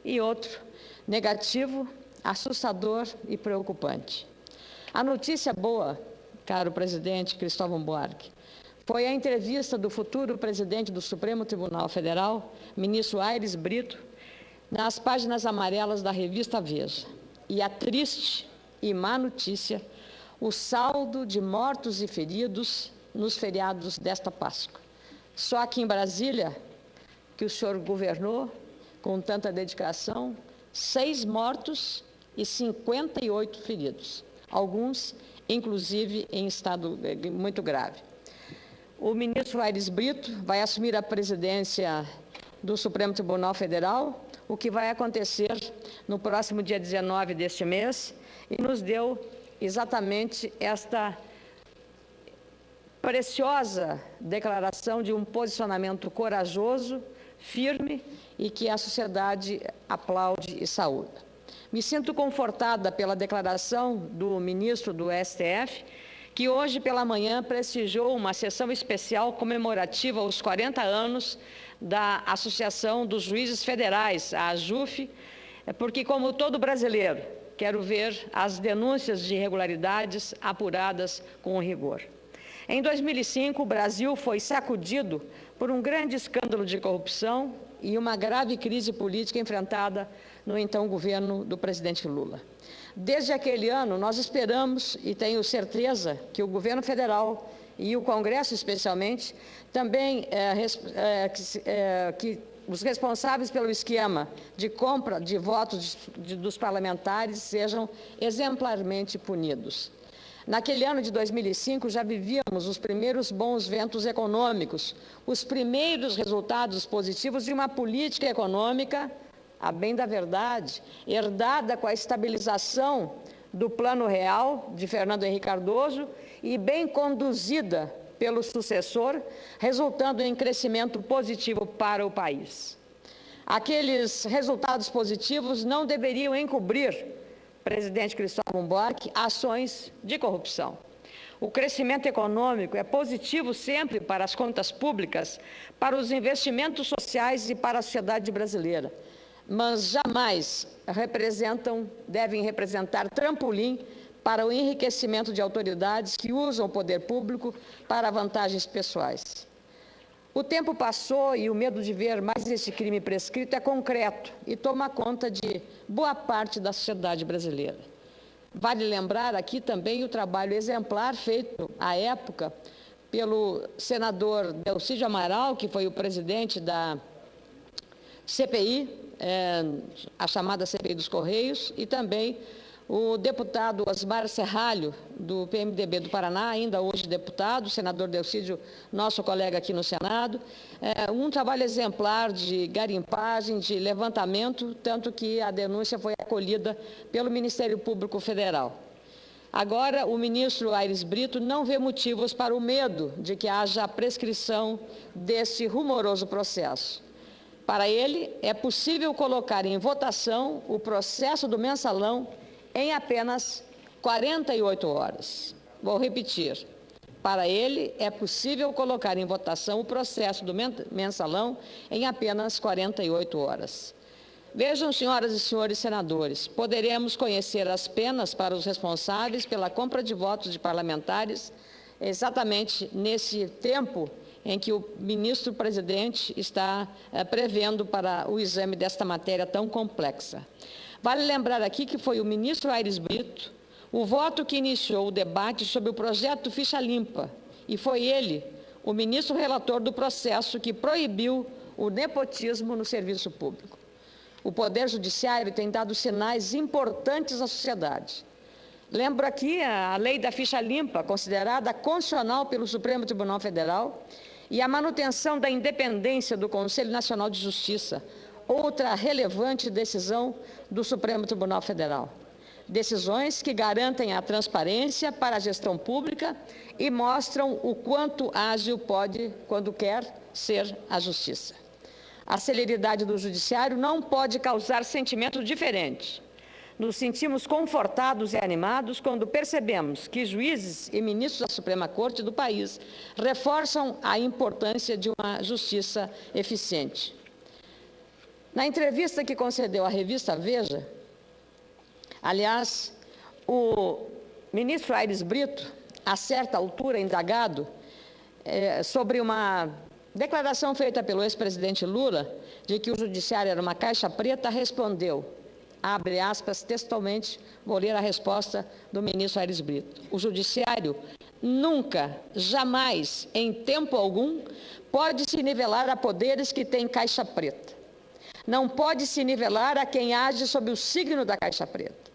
E outro, negativo, assustador e preocupante. A notícia boa, caro presidente Cristóvão Buarque, foi a entrevista do futuro presidente do Supremo Tribunal Federal, ministro Aires Brito, nas páginas amarelas da revista Veja. E a triste e má notícia, o saldo de mortos e feridos nos feriados desta Páscoa. Só aqui em Brasília, que o senhor governou com tanta dedicação, 6 mortos e 58 feridos, alguns, inclusive, em estado muito grave. O ministro Aires Brito vai assumir a presidência do Supremo Tribunal Federal, o que vai acontecer no próximo dia 19 deste mês, e nos deu exatamente esta preciosa declaração de um posicionamento corajoso, firme e que a sociedade aplaude e saúda. Me sinto confortada pela declaração do ministro do STF, que hoje pela manhã prestigiou uma sessão especial comemorativa aos 40 anos da Associação dos Juízes Federais, a AJUF, porque, como todo brasileiro, quero ver as denúncias de irregularidades apuradas com rigor. Em 2005, o Brasil foi sacudido por um grande escândalo de corrupção e uma grave crise política enfrentada no então governo do presidente Lula. Desde aquele ano, nós esperamos, e tenho certeza, que o governo federal e o Congresso, especialmente, também que os responsáveis pelo esquema de compra de votos dos parlamentares sejam exemplarmente punidos. Naquele ano de 2005, já vivíamos os primeiros bons ventos econômicos, os primeiros resultados positivos de uma política econômica, a bem da verdade, herdada com a estabilização do Plano Real de Fernando Henrique Cardoso e bem conduzida pelo sucessor, resultando em crescimento positivo para o país. Aqueles resultados positivos não deveriam encobrir, presidente Cristóvão Buarque, ações de corrupção. O crescimento econômico é positivo sempre para as contas públicas, para os investimentos sociais e para a sociedade brasileira, mas jamais devem representar trampolim para o enriquecimento de autoridades que usam o poder público para vantagens pessoais. O tempo passou e o medo de ver mais esse crime prescrito é concreto e toma conta de boa parte da sociedade brasileira. Vale lembrar aqui também o trabalho exemplar feito à época pelo senador Delcídio Amaral, que foi o presidente da CPI, a chamada CPI dos Correios, e também o deputado Osmar Serralho, do PMDB do Paraná, ainda hoje deputado, o senador Delcídio, nosso colega aqui no Senado, um trabalho exemplar de garimpagem, de levantamento, tanto que a denúncia foi acolhida pelo Ministério Público Federal. Agora, o ministro Aires Brito não vê motivos para o medo de que haja a prescrição desse rumoroso processo. Para ele, é possível colocar em votação o processo do mensalão em apenas 48 horas. Vou repetir. Para ele, é possível colocar em votação o processo do mensalão em apenas 48 horas. Vejam, senhoras e senhores senadores, poderemos conhecer as penas para os responsáveis pela compra de votos de parlamentares exatamente nesse tempo em que o ministro-presidente está prevendo para o exame desta matéria tão complexa. Vale lembrar aqui que foi o ministro Aires Brito o voto que iniciou o debate sobre o projeto Ficha Limpa, e foi ele, o ministro relator do processo, que proibiu o nepotismo no serviço público. O Poder Judiciário tem dado sinais importantes à sociedade. Lembro aqui a lei da Ficha Limpa, considerada constitucional pelo Supremo Tribunal Federal, e a manutenção da independência do Conselho Nacional de Justiça, outra relevante decisão do Supremo Tribunal Federal. Decisões que garantem a transparência para a gestão pública e mostram o quanto ágil pode, quando quer, ser a justiça. A celeridade do judiciário não pode causar sentimento diferente. Nos sentimos confortados e animados quando percebemos que juízes e ministros da Suprema Corte do país reforçam a importância de uma justiça eficiente. Na entrevista que concedeu à revista Veja, aliás, o ministro Aires Brito, a certa altura indagado sobre uma declaração feita pelo ex-presidente Lula de que o judiciário era uma caixa preta, respondeu, abre aspas, textualmente, vou ler a resposta do ministro Aires Brito. O judiciário nunca, jamais, em tempo algum, pode se nivelar a poderes que têm caixa preta. Não pode se nivelar a quem age sob o signo da caixa preta.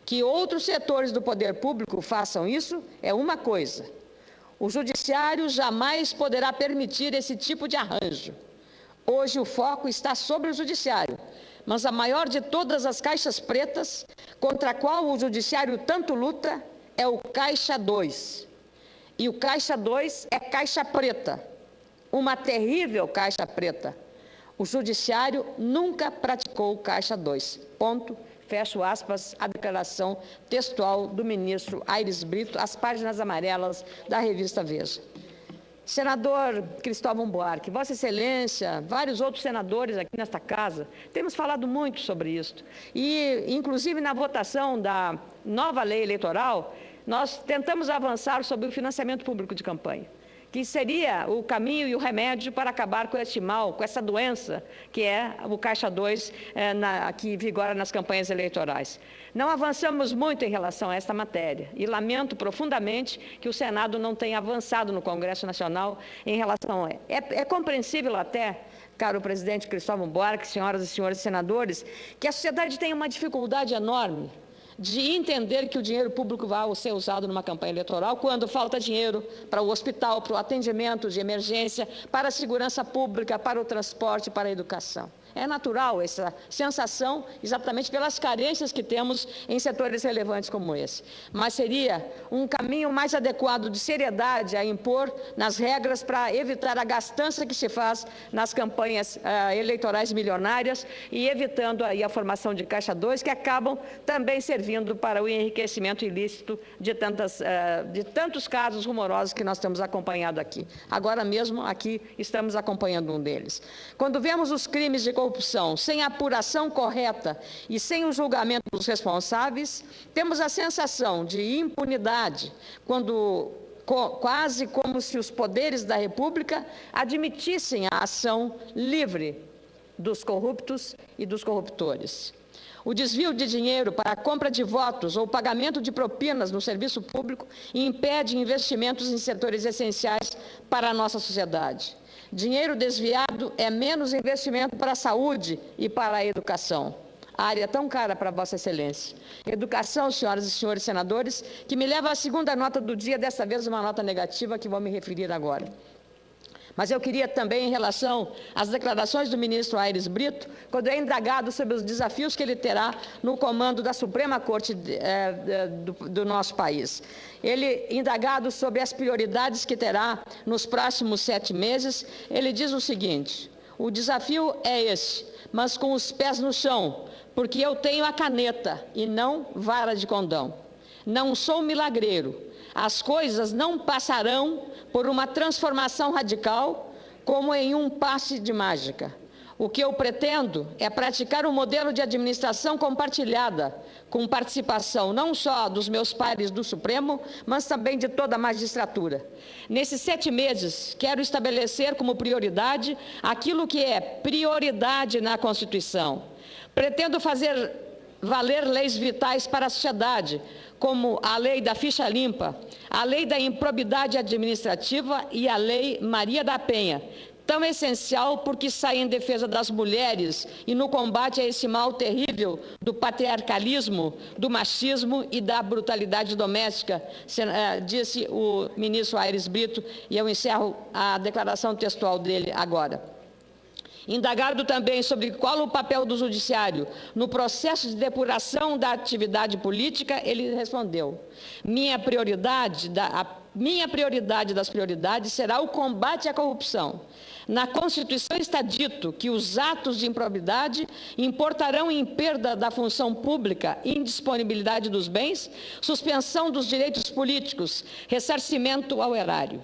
Que outros setores do poder público façam isso é uma coisa. O judiciário jamais poderá permitir esse tipo de arranjo. Hoje o foco está sobre o judiciário, mas a maior de todas as caixas pretas, contra a qual o judiciário tanto luta, é o Caixa 2. E o Caixa 2 é caixa preta, uma terrível caixa preta. O judiciário nunca praticou o Caixa 2. Ponto. Fecho aspas, a declaração textual do ministro Aires Brito, às páginas amarelas da revista Veja. Senador Cristóvão Buarque, Vossa Excelência, vários outros senadores aqui nesta casa, temos falado muito sobre isso. E, inclusive, na votação da nova lei eleitoral, nós tentamos avançar sobre o financiamento público de campanha, que seria o caminho e o remédio para acabar com este mal, com essa doença, que é o Caixa 2, que vigora nas campanhas eleitorais. Não avançamos muito em relação a esta matéria e lamento profundamente que o Senado não tenha avançado no Congresso Nacional em relação a... É compreensível até, caro presidente Cristóvão Buarque, senhoras e senhores senadores, que a sociedade tem uma dificuldade enorme de entender que o dinheiro público vai ser usado numa campanha eleitoral quando falta dinheiro para o hospital, para o atendimento de emergência, para a segurança pública, para o transporte, para a educação. É natural essa sensação, exatamente pelas carências que temos em setores relevantes como esse. Mas seria um caminho mais adequado de seriedade a impor nas regras para evitar a gastança que se faz nas campanhas eleitorais milionárias e evitando aí a formação de Caixa 2, que acabam também servindo para o enriquecimento ilícito de tantos casos rumorosos que nós temos acompanhado aqui. Agora mesmo, aqui, estamos acompanhando um deles. Quando vemos os crimes de corrupção sem apuração correta e sem o julgamento dos responsáveis, temos a sensação de impunidade, quase como se os poderes da República admitissem a ação livre dos corruptos e dos corruptores. O desvio de dinheiro para a compra de votos ou pagamento de propinas no serviço público impede investimentos em setores essenciais para a nossa sociedade. Dinheiro desviado é menos investimento para a saúde e para a educação. A área tão cara para Vossa Excelência. Educação, senhoras e senhores senadores, que me leva à segunda nota do dia, dessa vez uma nota negativa que vou me referir agora. Mas eu queria também, em relação às declarações do ministro Aires Brito, quando é indagado sobre os desafios que ele terá no comando da Suprema Corte do nosso país. Ele, indagado sobre as prioridades que terá nos próximos 7 meses, ele diz o seguinte: o desafio é esse, mas com os pés no chão, porque eu tenho a caneta e não vara de condão. Não sou milagreiro. As coisas não passarão por uma transformação radical como em um passe de mágica. O que eu pretendo é praticar um modelo de administração compartilhada, com participação não só dos meus pares do Supremo, mas também de toda a magistratura. Nesses 7 meses, quero estabelecer como prioridade aquilo que é prioridade na Constituição. Pretendo fazer valer leis vitais para a sociedade, como a lei da ficha limpa, a lei da improbidade administrativa e a lei Maria da Penha, tão essencial porque sai em defesa das mulheres e no combate a esse mal terrível do patriarcalismo, do machismo e da brutalidade doméstica, disse o ministro Aires Brito, e eu encerro a declaração textual dele agora. Indagado também sobre qual o papel do judiciário no processo de depuração da atividade política, ele respondeu: minha prioridade das prioridades será o combate à corrupção. Na Constituição está dito que os atos de improbidade importarão em perda da função pública, indisponibilidade dos bens, suspensão dos direitos políticos, ressarcimento ao erário.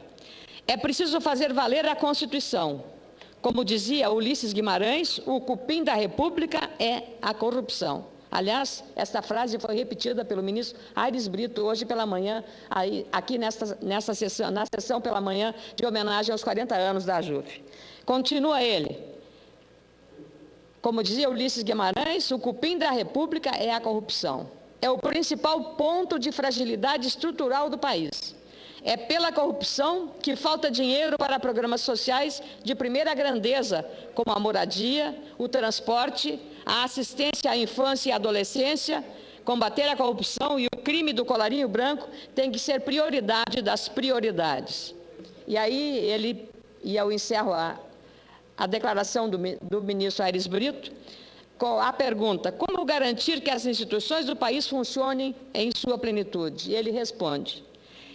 É preciso fazer valer a Constituição. Como dizia Ulisses Guimarães, o cupim da República é a corrupção. Aliás, esta frase foi repetida pelo ministro Aires Brito hoje pela manhã, aqui na sessão pela manhã de homenagem aos 40 anos da AJUF. Continua ele. Como dizia Ulisses Guimarães, o cupim da República é a corrupção. É o principal ponto de fragilidade estrutural do país. É pela corrupção que falta dinheiro para programas sociais de primeira grandeza, como a moradia, o transporte, a assistência à infância e adolescência. Combater a corrupção e o crime do colarinho branco tem que ser prioridade das prioridades. E aí eu encerro a declaração do ministro Aires Brito com a pergunta: como garantir que as instituições do país funcionem em sua plenitude? E ele responde: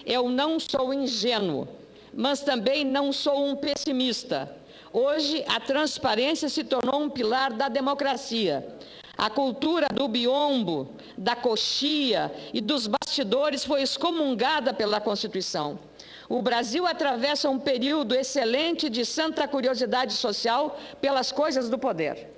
eu não sou ingênuo, mas também não sou um pessimista. Hoje, a transparência se tornou um pilar da democracia. A cultura do biombo, da coxia e dos bastidores foi excomungada pela Constituição. O Brasil atravessa um período excelente de santa curiosidade social pelas coisas do poder.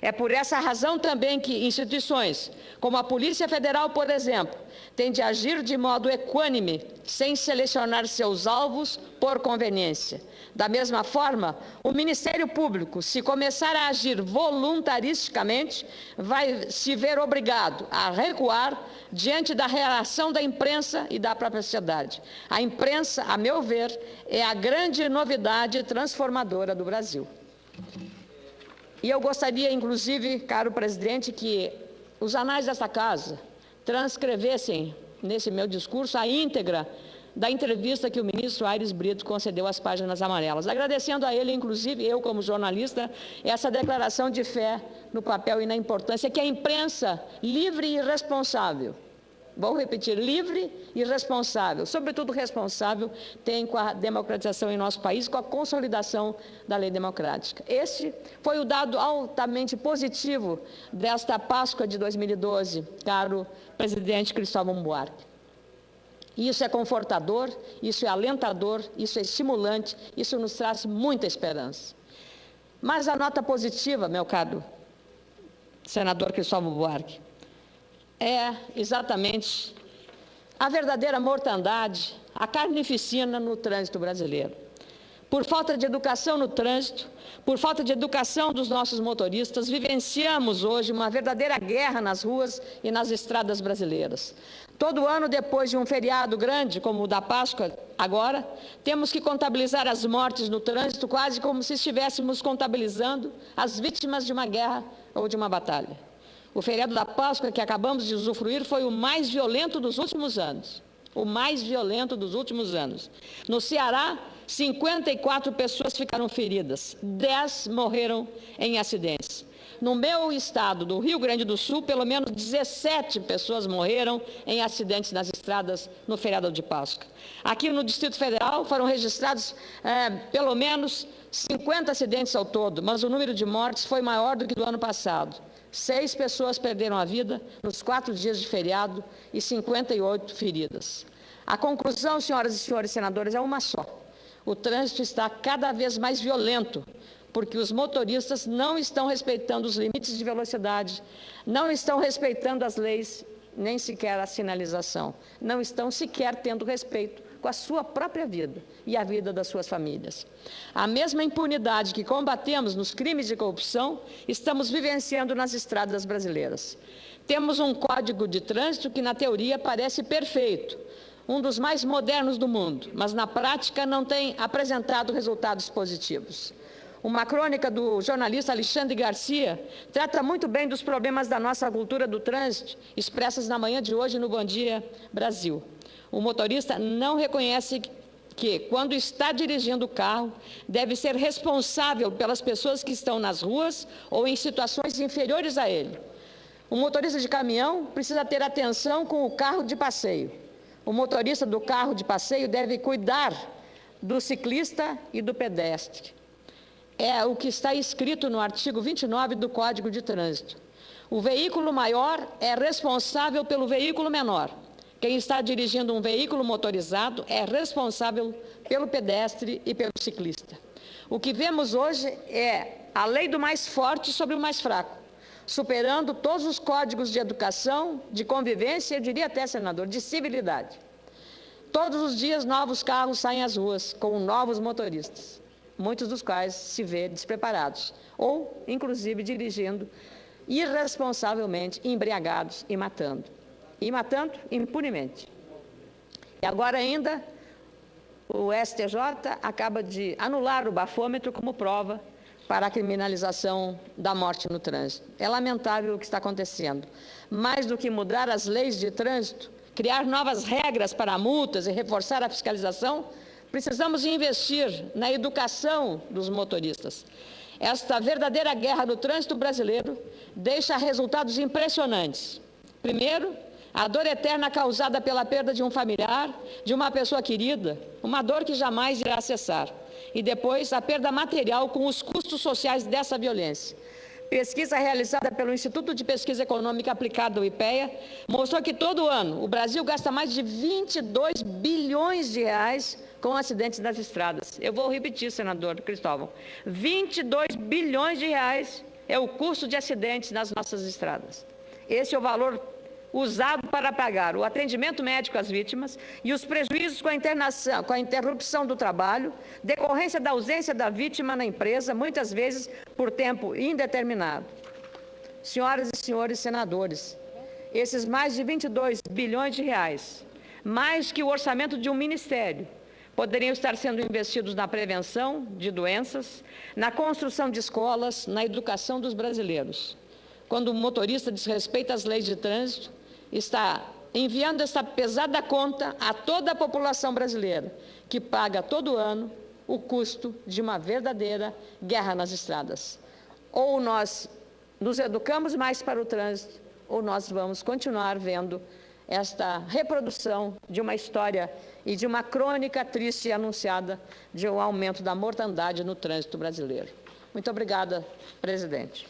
É por essa razão também que instituições, como a Polícia Federal, por exemplo, têm de agir de modo equânime, sem selecionar seus alvos por conveniência. Da mesma forma, o Ministério Público, se começar a agir voluntaristicamente, vai se ver obrigado a recuar diante da reação da imprensa e da própria sociedade. A imprensa, a meu ver, é a grande novidade transformadora do Brasil. E eu gostaria, inclusive, caro presidente, que os anais desta casa transcrevessem, nesse meu discurso, a íntegra da entrevista que o ministro Aires Brito concedeu às páginas amarelas, agradecendo a ele, inclusive, eu como jornalista, essa declaração de fé no papel e na importância que a imprensa livre e responsável, vou repetir, livre e responsável, sobretudo responsável, tem com a democratização em nosso país, com a consolidação da lei democrática. Este foi o dado altamente positivo desta Páscoa de 2012, caro presidente Cristóvão Buarque. Isso é confortador, isso é alentador, isso é estimulante, isso nos traz muita esperança. Mas a nota positiva, meu caro senador Cristóvão Buarque, é exatamente a verdadeira mortandade, a carnificina no trânsito brasileiro. Por falta de educação no trânsito, por falta de educação dos nossos motoristas, vivenciamos hoje uma verdadeira guerra nas ruas e nas estradas brasileiras. Todo ano, depois de um feriado grande, como o da Páscoa agora, temos que contabilizar as mortes no trânsito quase como se estivéssemos contabilizando as vítimas de uma guerra ou de uma batalha. O feriado da Páscoa que acabamos de usufruir foi o mais violento dos últimos anos. O mais violento dos últimos anos. No Ceará, 54 pessoas ficaram feridas, 10 morreram em acidentes. No meu estado, do Rio Grande do Sul, pelo menos 17 pessoas morreram em acidentes nas estradas no feriado de Páscoa. Aqui no Distrito Federal foram registrados pelo menos 50 acidentes ao todo, mas o número de mortes foi maior do que do ano passado. 6 pessoas perderam a vida nos 4 dias de feriado e 58 feridas. A conclusão, senhoras e senhores senadores, é uma só. O trânsito está cada vez mais violento, porque os motoristas não estão respeitando os limites de velocidade, não estão respeitando as leis, nem sequer a sinalização, não estão sequer tendo respeito com a sua própria vida e a vida das suas famílias. A mesma impunidade que combatemos nos crimes de corrupção, estamos vivenciando nas estradas brasileiras. Temos um código de trânsito que, na teoria, parece perfeito, um dos mais modernos do mundo, mas na prática não tem apresentado resultados positivos. Uma crônica do jornalista Alexandre Garcia trata muito bem dos problemas da nossa cultura do trânsito, expressas na manhã de hoje no Bom Dia Brasil. O motorista não reconhece que, quando está dirigindo o carro, deve ser responsável pelas pessoas que estão nas ruas ou em situações inferiores a ele. O motorista de caminhão precisa ter atenção com o carro de passeio. O motorista do carro de passeio deve cuidar do ciclista e do pedestre. É o que está escrito no artigo 29 do Código de Trânsito. O veículo maior é responsável pelo veículo menor. Quem está dirigindo um veículo motorizado é responsável pelo pedestre e pelo ciclista. O que vemos hoje é a lei do mais forte sobre o mais fraco, superando todos os códigos de educação, de convivência, eu diria até, senador, de civilidade. Todos os dias novos carros saem às ruas com novos motoristas, muitos dos quais se vê despreparados, ou, inclusive, dirigindo irresponsavelmente, embriagados e matando impunemente. E agora ainda, o STJ acaba de anular o bafômetro como prova para a criminalização da morte no trânsito. É lamentável o que está acontecendo. Mais do que mudar as leis de trânsito, criar novas regras para multas e reforçar a fiscalização, precisamos investir na educação dos motoristas. Esta verdadeira guerra do trânsito brasileiro deixa resultados impressionantes. Primeiro, a dor eterna causada pela perda de um familiar, de uma pessoa querida, uma dor que jamais irá cessar. E depois, a perda material com os custos sociais dessa violência. Pesquisa realizada pelo Instituto de Pesquisa Econômica Aplicada, o IPEA, mostrou que todo ano o Brasil gasta mais de 22 bilhões de reais com acidentes nas estradas. Eu vou repetir, senador Cristóvão. 22 bilhões de reais é o custo de acidentes nas nossas estradas. Esse é o valor usado para pagar o atendimento médico às vítimas e os prejuízos com a internação, com a interrupção do trabalho, decorrência da ausência da vítima na empresa, muitas vezes por tempo indeterminado. Senhoras e senhores senadores, esses mais de 22 bilhões de reais, mais que o orçamento de um ministério, poderiam estar sendo investidos na prevenção de doenças, na construção de escolas, na educação dos brasileiros. Quando o motorista desrespeita as leis de trânsito, está enviando essa pesada conta a toda a população brasileira, que paga todo ano o custo de uma verdadeira guerra nas estradas. Ou nós nos educamos mais para o trânsito, ou nós vamos continuar vendo esta reprodução de uma história e de uma crônica triste e anunciada de um aumento da mortandade no trânsito brasileiro. Muito obrigada, presidente.